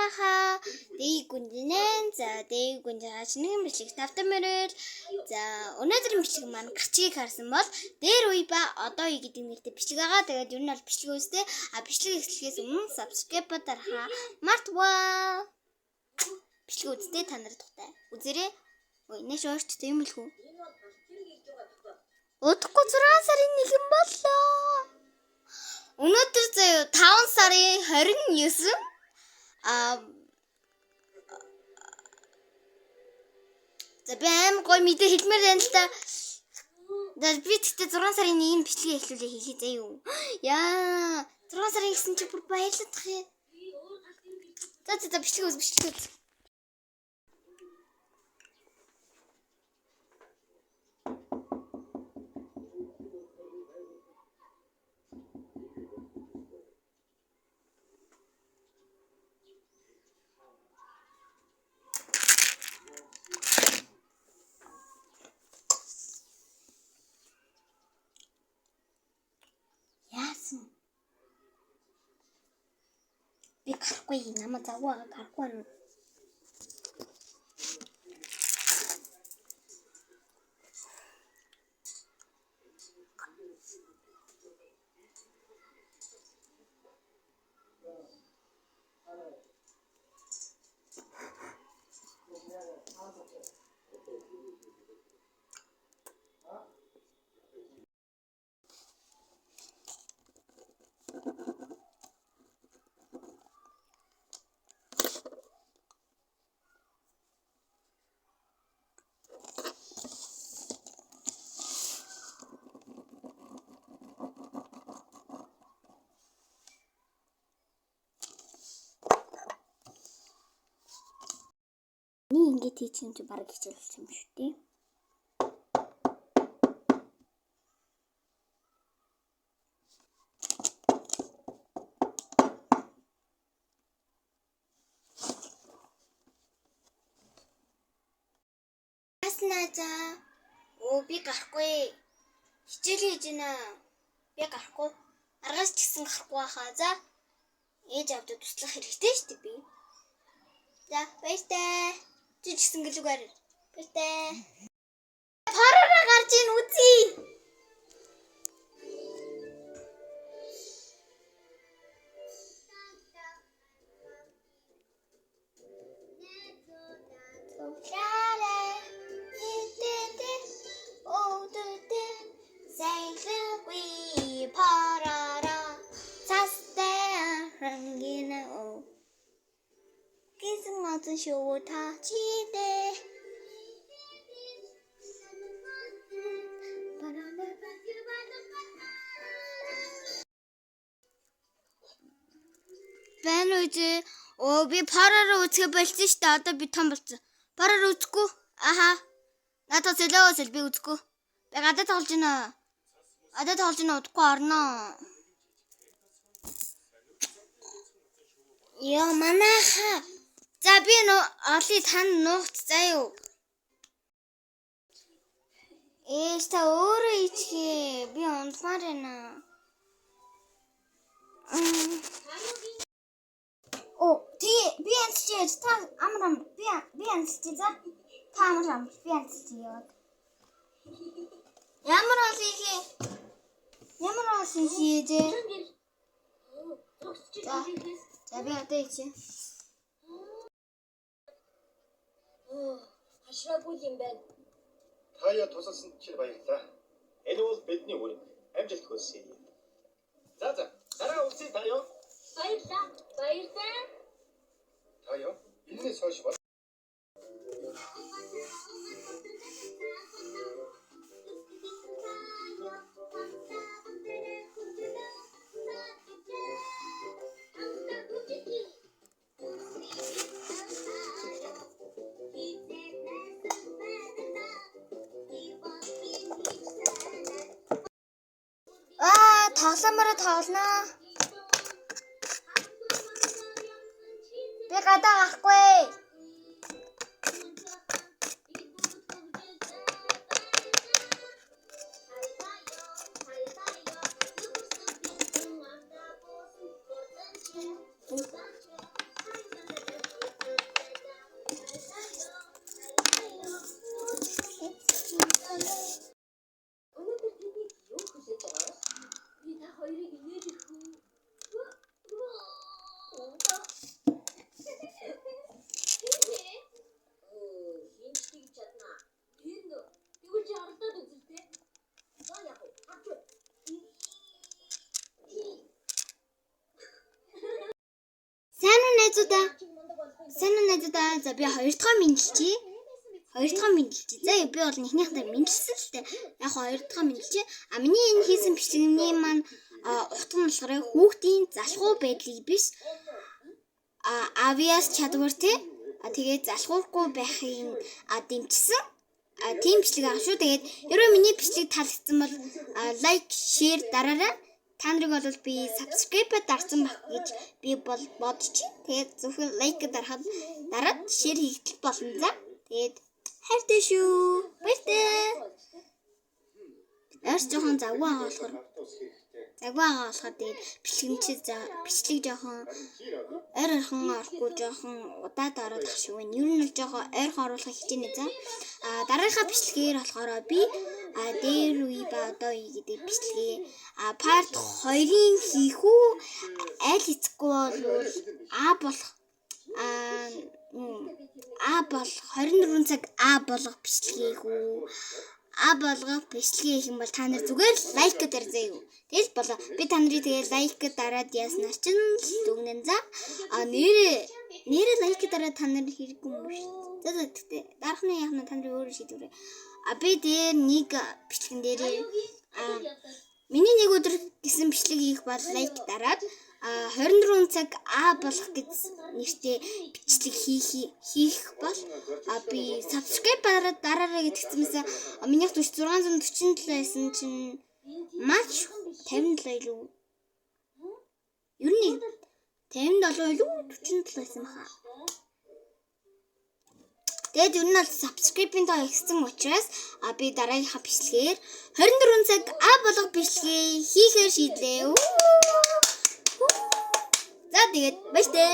манайхаа дээгүнжинэн за дээгүнжаа шинийн бичлэг тавтамэрэл за өнөөдрийн бичлэг маань гарчгийг харсан бол дээр үе ба одоо үе гэдэг нэртэй бичлэг байгаа. Тэгээд ер нь бол бичлэг үстэй бичлэг эхлэхээс өмнө subscribe дарахаа мартваа. Бичлэг үзтээ та нар тухтай үзээрэй. Ой нэш өөртөө юм л хүү. Удахгүй 6 сарын 1 боллоо. Өнөөдөр 5 сарын 29 за би аим гой мэдээ хэлмээр байна л та. Би тэгтээ 6 сарын 1-ний бичлэгээ эхлүүлээ хийхий заа юу. Яа 6 сарын 9 чи бүр баярлах юм. За бичлэг үз. Би гарахгүй намайг заваа гарахгүй нь. Ингээд хийчихэн чи бараг хичээлч юм шүү дээ. Аснажа. Би гарахгүй. Хичээл хийж байна. Би гарахгүй. Аргаас ч гэсэн гарахгүй хаа. За. Ээж авдаа туслах хэрэгтэй шүү дээ би. За, баяртай. Чи ч гэсэн гэлүүгээр. Баяртай. Параараа гарч ийн үзье. Show ta chi de байна уу чи би параараа үзэх болсон шүү дээ. Одоо би том болсон. Параараа үзэхгүй. Аха. Надад зэлээ би үзэхгүй. Би гадаад тоглож байна. Удахгүй орно. Яа манайха. За би оли тань нууц заа юу. Та өөрөө ичгээ. Би унтмаар байна. Би янзчээ. Та амрам би янзчээ. За та амрам би янзчээ яваад. Ямар олсон хийжээ. За би одоо ичээ. Хашраагүй юм байна. Таяа тусалсан чинь баярлалаа. Энэ бол бидний үр амжилт хүсье. За дараа үлсээ таяа. Баярлалаа. Таяа энэс хойш бол тоглоомороо тоглоно. Би гадаа гарахгүй. Өнөөдөр тэнийг юу хүлээж байгаа вэ? Би та хоёрыг инээд ирэх үү? Хинчгийг чадна. Тэгвэл чи оролдоод үзэртэй. За яг уу. Авч. Сайн уу найзуудаа? За би 2 дахь мэдлэлчий. За би бол нэгнийхээ мэдлэлсэн л дээ. Яг 2 дахь мэдлэлчий. Миний энэ хийсэн бичлэгний маань утга нь болохоор хүүхдийн залхуу байдлыг биш авиас чадвар тий. Тэгээд залхуурахгүй байхын дэмжсэн тийм бичлэг аа шүү. Тэгээд ерөө миний бичлэг таалагдсан бол лайк, шеэр дараарай. Та нарыг бол би subscribe дарсан баг гэж би бол бодож чинь. Тэгээд зөвхөн лайк дараад шеэр хийх болно за. Тэгээд хайртай шүү. Баяртай. Яаш жоохон завгүй байгаа болохоор тэгээд бичлэг жоохон ойрхон орохгүй жоохон удаад ороод ах шиг байна. Ер нь бол жоохон ойрхон оруулахыг хичээнэ за. Дараагийнхаа бичлэгээр болохоор би дээр үе ба одоо үе гэдэг бичлэгээ part 2-ын хийх үү аль эцэхгүй бол А болох 24 цаг А болгох бичлэгээ хүү. А болгох бичлэгээ хийх юм бол та нар зүгээр лайк дарзаа юу. Тэгэл болоо. Би та нарыг тэгээ лайк дараад яаснаар ч дүгнэн за. Нэрээ лайк дараад та нар хэрэггүй юм шүү. За тэгтээ дарахны яхна та нар өөрөө шийдвэрээ. Би дээр нэг бичлэгэн дээр миний нэг өдөр гэсэн бичлэг хийх бол лайк дараад 24 цаг А болох гэж нэртэй бичлэг хийх бол би subscribe дараарай гэдгцмээс минийх 647 байсан чинь матч 57 илүү. Ер нь 57 илүү 47 байсан баха. Тэгээд ер нь бол subscribe-ийн тоо ихсэн учраас би дараагийнхаа бичлэгээр 24 цаг А болох бичлэгээ хийхээр шийдлээ. За тэгээд баяртай.